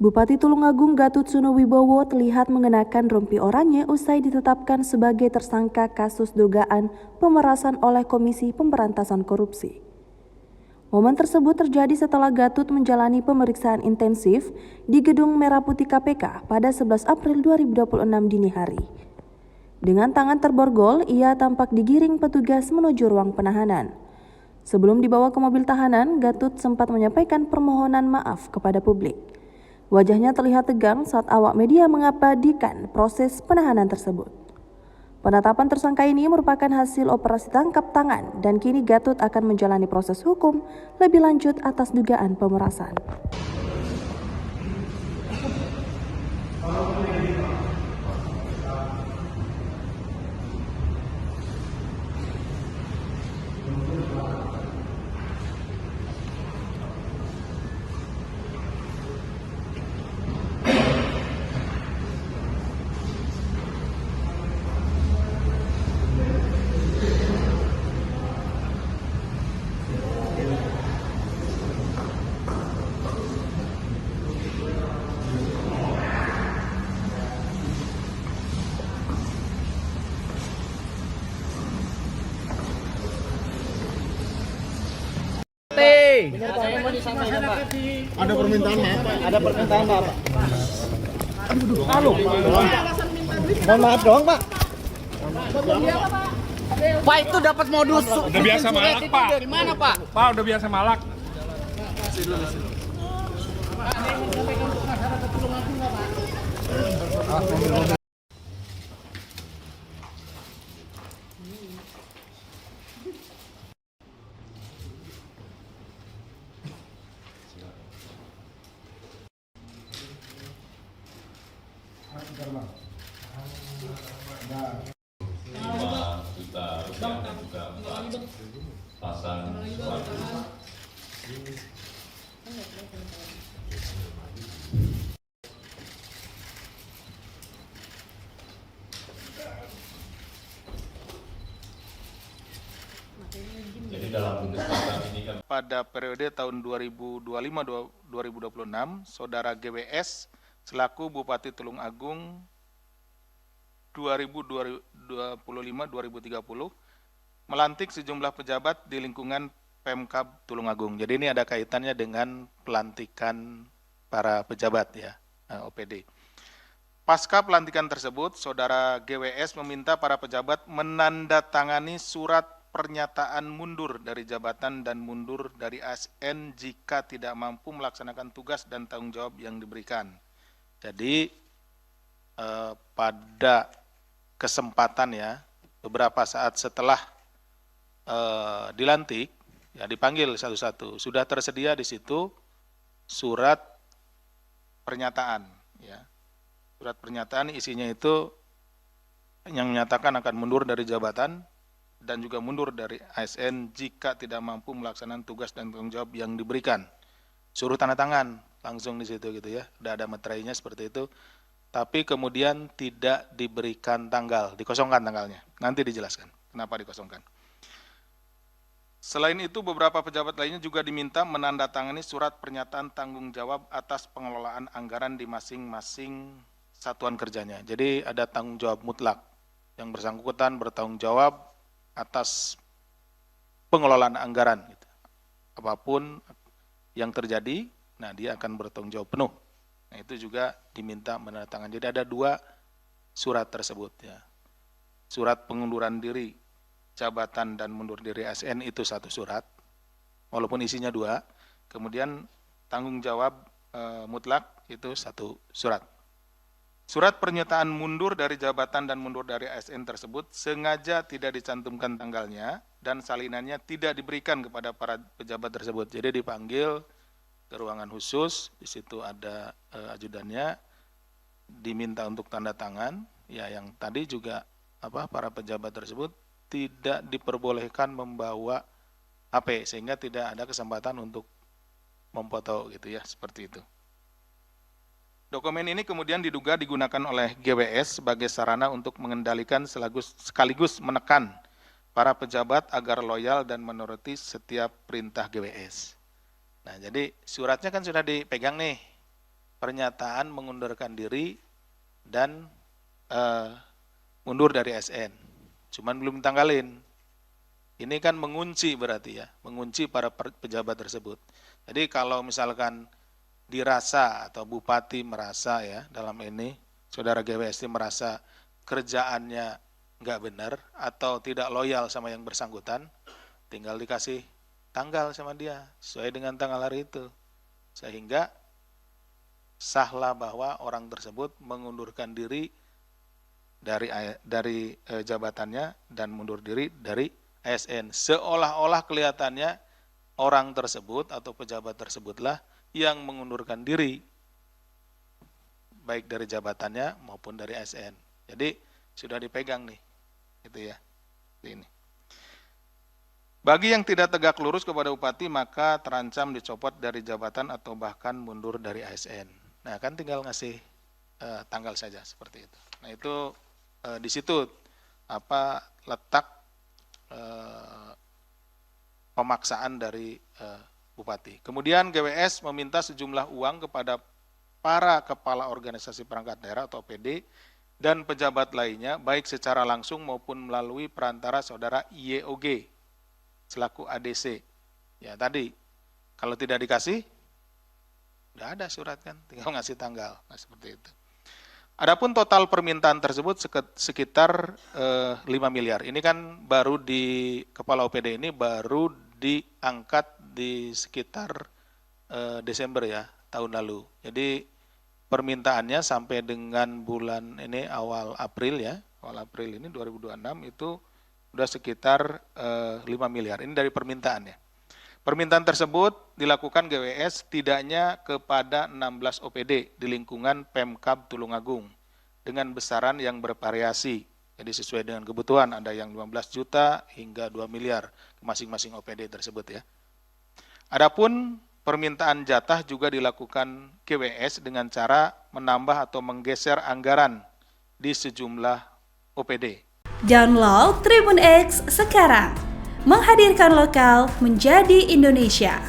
Bupati Tulungagung Gatut Sunowibowo terlihat mengenakan rompi oranye usai ditetapkan sebagai tersangka kasus dugaan pemerasan oleh Komisi Pemberantasan Korupsi. Momen tersebut terjadi setelah Gatut menjalani pemeriksaan intensif di Gedung Merah Putih KPK pada 11 April 2026 dini hari. Dengan tangan terborgol, ia tampak digiring petugas menuju ruang penahanan. Sebelum dibawa ke mobil tahanan, Gatut sempat menyampaikan permohonan maaf kepada publik. Wajahnya terlihat tegang saat awak media mengabadikan proses penahanan tersebut. Penetapan tersangka ini merupakan hasil operasi tangkap tangan dan kini Gatut akan menjalani proses hukum lebih lanjut atas dugaan pemerasan. Ada permintaan maaf, Pak. Ada permintaan maaf, Pak. Halo. Mohon maaf doang, Pak. Pak itu dapat modus. Udah biasa malak, Pak. Dari mana, Pak? Pak, udah biasa malak. Juta rupiah dan juga 4 pasang sepatu. Jadi dalam kesempatan ini kan pada periode tahun 2025-2026, Saudara GWS selaku Bupati Tulungagung 2025-2030 melantik sejumlah pejabat di lingkungan Pemkab Tulungagung. Jadi ini ada kaitannya dengan pelantikan para pejabat ya, OPD. Pasca pelantikan tersebut, Saudara GWS meminta para pejabat menandatangani surat pernyataan mundur dari jabatan dan mundur dari ASN jika tidak mampu melaksanakan tugas dan tanggung jawab yang diberikan. Jadi pada kesempatan ya, beberapa saat setelah dilantik, ya dipanggil satu-satu. Sudah tersedia di situ surat pernyataan. Ya. Surat pernyataan isinya itu yang menyatakan akan mundur dari jabatan dan juga mundur dari ASN jika tidak mampu melaksanakan tugas dan tanggung jawab yang diberikan. Suruh tanda tangan langsung di situ gitu ya. Udah ada meterainya seperti itu. Tapi kemudian tidak diberikan tanggal, dikosongkan tanggalnya. Nanti dijelaskan kenapa dikosongkan. Selain itu, beberapa pejabat lainnya juga diminta menandatangani surat pernyataan tanggung jawab atas pengelolaan anggaran di masing-masing satuan kerjanya. Jadi ada tanggung jawab mutlak. Yang bersangkutan bertanggung jawab atas pengelolaan anggaran. Apapun yang terjadi, nah dia akan bertanggung jawab penuh. Nah itu juga diminta menandatangani. Jadi ada 2 surat tersebut ya. Surat pengunduran diri jabatan dan mundur diri ASN itu 1 surat, walaupun isinya 2. Kemudian tanggung jawab mutlak itu 1 surat. Surat pernyataan mundur dari jabatan dan mundur dari ASN tersebut sengaja tidak dicantumkan tanggalnya dan salinannya tidak diberikan kepada para pejabat tersebut. Jadi dipanggil ke ruangan khusus, di situ ada ajudannya, diminta untuk tanda tangan, ya yang tadi juga para pejabat tersebut tidak diperbolehkan membawa HP sehingga tidak ada kesempatan untuk memfoto gitu ya, seperti itu. Dokumen ini kemudian diduga digunakan oleh GWS sebagai sarana untuk mengendalikan sekaligus menekan para pejabat agar loyal dan menuruti setiap perintah GWS. Nah, jadi suratnya kan sudah dipegang nih. pernyataan mengundurkan diri dan mundur dari ASN. Cuman belum ditanggalin. Ini kan mengunci berarti ya, mengunci para pejabat tersebut. Jadi kalau misalkan dirasa atau bupati merasa ya dalam ini, saudara GWST merasa kerjaannya nggak benar atau tidak loyal sama yang bersangkutan, tinggal dikasih tanggal sama dia sesuai dengan tanggal hari itu. Sehingga sahlah bahwa orang tersebut mengundurkan diri dari jabatannya dan mundur diri dari ASN. Seolah-olah kelihatannya orang tersebut atau pejabat tersebutlah yang mengundurkan diri baik dari jabatannya maupun dari ASN. Jadi sudah dipegang nih, gitu ya. Ini. Bagi yang tidak tegak lurus kepada bupati maka terancam dicopot dari jabatan atau bahkan mundur dari ASN. Nah kan tinggal ngasih tanggal saja seperti itu. Nah itu di situ letak pemaksaan dari bupati. Kemudian GWS meminta sejumlah uang kepada para kepala organisasi perangkat daerah atau PD dan pejabat lainnya baik secara langsung maupun melalui perantara saudara IYOG selaku ADC. Ya tadi kalau tidak dikasih udah ada surat kan, tinggal ngasih tanggal. Nah seperti itu. Adapun total permintaan tersebut sekitar 5 miliar. Ini kan baru di kepala OPD ini baru diangkat di sekitar Desember ya tahun lalu. Jadi permintaannya sampai dengan bulan ini awal April ya, awal April ini 2026 itu udah sekitar 5 miliar. Ini dari permintaannya. Permintaan tersebut dilakukan GWS setidaknya kepada 16 OPD di lingkungan Pemkab Tulungagung dengan besaran yang bervariasi. Jadi sesuai dengan kebutuhan, ada yang 15 juta hingga 2 miliar ke masing-masing OPD tersebut ya. Adapun permintaan jatah juga dilakukan GWS dengan cara menambah atau menggeser anggaran di sejumlah OPD. Download Tribun X sekarang. Menghadirkan lokal menjadi Indonesia.